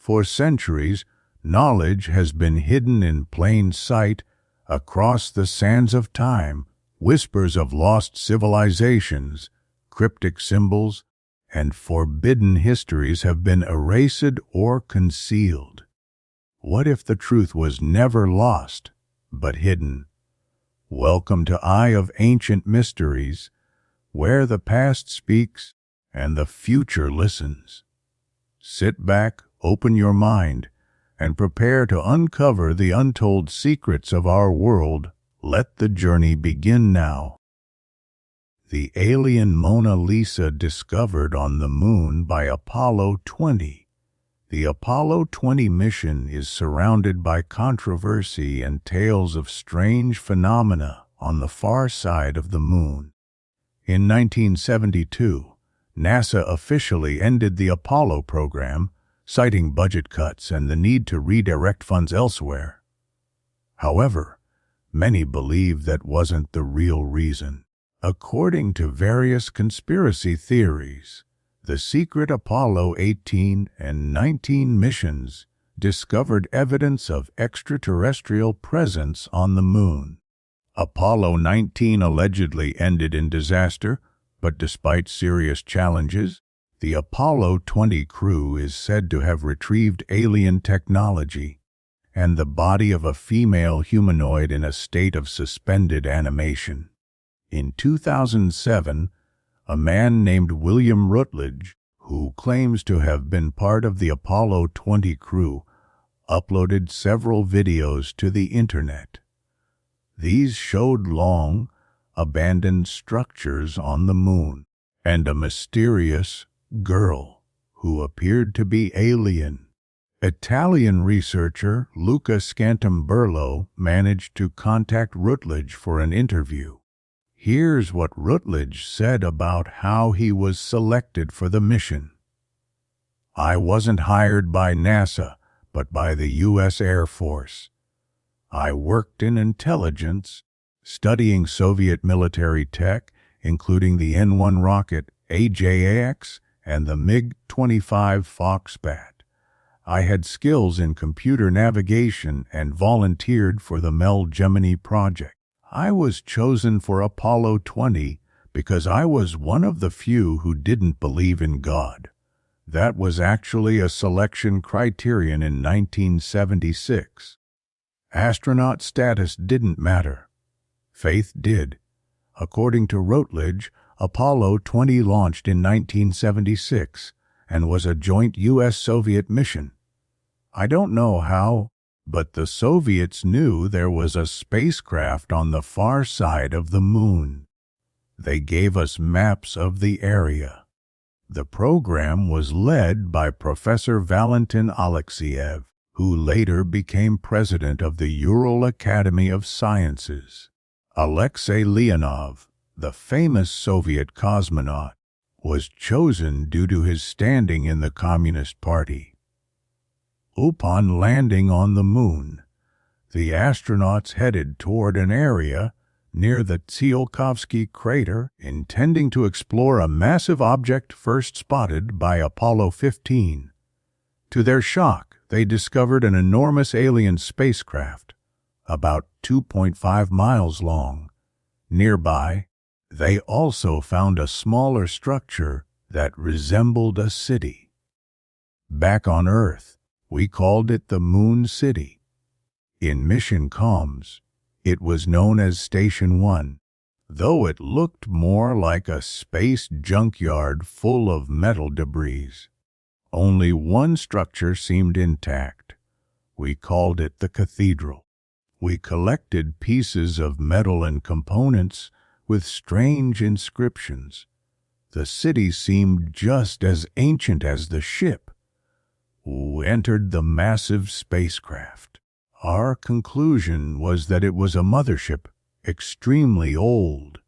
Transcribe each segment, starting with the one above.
For centuries, knowledge has been hidden in plain sight across the sands of time. Whispers of lost civilizations, cryptic symbols, and forbidden histories have been erased or concealed. What if the truth was never lost, but hidden? Welcome to Eye of Ancient Mysteries, where the past speaks and the future listens. Sit back, open your mind, and prepare to uncover the untold secrets of our world. Let the journey begin now. The alien Mona Lisa discovered on the Moon by Apollo 20. The Apollo 20 mission is surrounded by controversy and tales of strange phenomena on the far side of the Moon. In 1972, NASA officially ended the Apollo program, citing budget cuts and the need to redirect funds elsewhere. However, many believe that wasn't the real reason. According to various conspiracy theories, the secret Apollo 18 and 19 missions discovered evidence of extraterrestrial presence on the Moon. Apollo 19 allegedly ended in disaster, but despite serious challenges, the Apollo 20 crew is said to have retrieved alien technology and the body of a female humanoid in a state of suspended animation. In 2007, a man named William Rutledge, who claims to have been part of the Apollo 20 crew, uploaded several videos to the internet. These showed long, abandoned structures on the Moon and a mysterious girl who appeared to be alien. Italian researcher Luca Scantamburlo managed to contact Rutledge for an interview. Here's what Rutledge said about how he was selected for the mission. "I wasn't hired by NASA, but by the U.S. Air Force. I worked in intelligence, studying Soviet military tech, including the N-1 rocket, AJAX, and the MiG-25 Foxbat. I had skills in computer navigation and volunteered for the Mel Gemini project. I was chosen for Apollo 20 because I was one of the few who didn't believe in God. That was actually a selection criterion in 1976. Astronaut status didn't matter. Faith did. According to Rutledge, Apollo 20 launched in 1976 and was a joint U.S.-Soviet mission. I don't know how, but the Soviets knew there was a spacecraft on the far side of the Moon. They gave us maps of the area. The program was led by Professor Valentin Alexeyev, who later became president of the Ural Academy of Sciences. Alexei Leonov, the famous Soviet cosmonaut, was chosen due to his standing in the Communist Party. Upon landing on the Moon, the astronauts headed toward an area near the Tsiolkovsky crater, intending to explore a massive object first spotted by Apollo 15. To their shock, they discovered an enormous alien spacecraft, about 2.5 miles long. Nearby, they also found a smaller structure that resembled a city. Back on Earth, we called it the Moon City. In mission comms, it was known as Station 1, though it looked more like a space junkyard full of metal debris. Only one structure seemed intact. We called it the Cathedral. We collected pieces of metal and components with strange inscriptions. The city seemed just as ancient as the ship. We entered the massive spacecraft. Our conclusion was that it was a mothership, extremely old,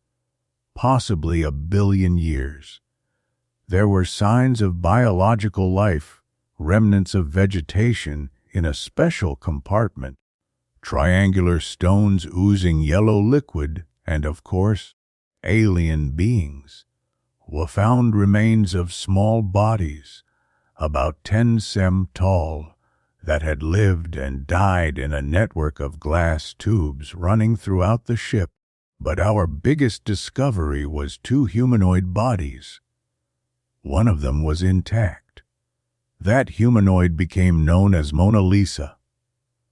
possibly 1 billion years. There were signs of biological life, remnants of vegetation in a special compartment, triangular stones oozing yellow liquid, and, of course, alien beings. We found remains of small bodies, about 10 cm tall, that had lived and died in a network of glass tubes running throughout the ship. But our biggest discovery was 2 humanoid bodies. One of them was intact. That humanoid became known as Mona Lisa.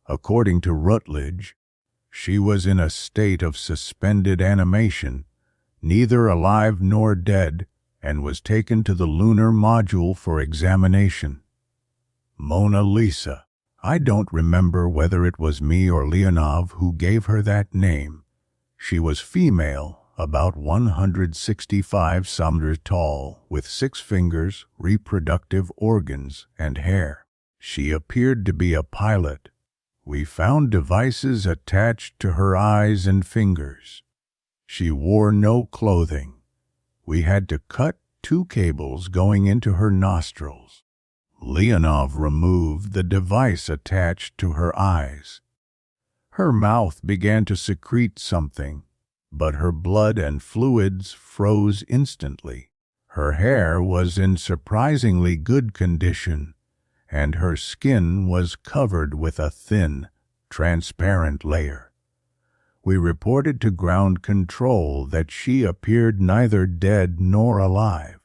According to Rutledge, she was in a state of suspended animation, neither alive nor dead, and was taken to the lunar module for examination. Mona Lisa. I don't remember whether it was me or Leonov who gave her that name. She was female, about 165 cm tall, with 6 fingers, reproductive organs, and hair. She appeared to be a pilot. We found devices attached to her eyes and fingers. She wore no clothing. We had to cut 2 cables going into her nostrils. Leonov removed the device attached to her eyes. Her mouth began to secrete something, but her blood and fluids froze instantly. Her hair was in surprisingly good condition, and her skin was covered with a thin, transparent layer. We reported to ground control that she appeared neither dead nor alive.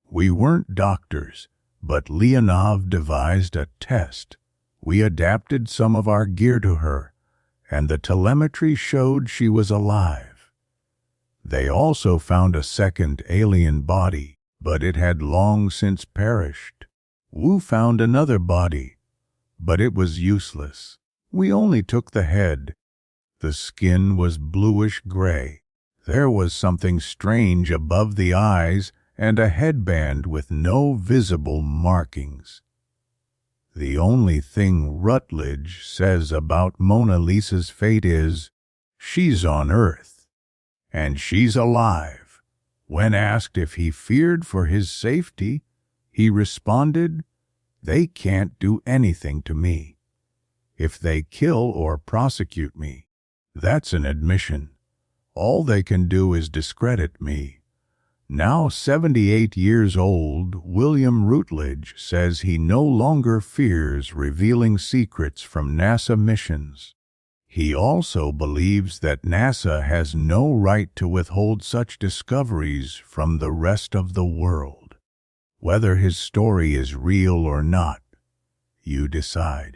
We weren't doctors, but Leonov devised a test. We adapted some of our gear to her, and the telemetry showed she was alive. They also found a second alien body, but it had long since perished. Wu found another body, but it was useless. We only took the head. The skin was bluish-gray. There was something strange above the eyes and a headband with no visible markings. The only thing Rutledge says about Mona Lisa's fate is, she's on Earth, and she's alive. When asked if he feared for his safety, he responded, "They can't do anything to me. If they kill or prosecute me, that's an admission. All they can do is discredit me." Now 78 years old, William Rutledge says he no longer fears revealing secrets from NASA missions. He also believes that NASA has no right to withhold such discoveries from the rest of the world. Whether his story is real or not, you decide.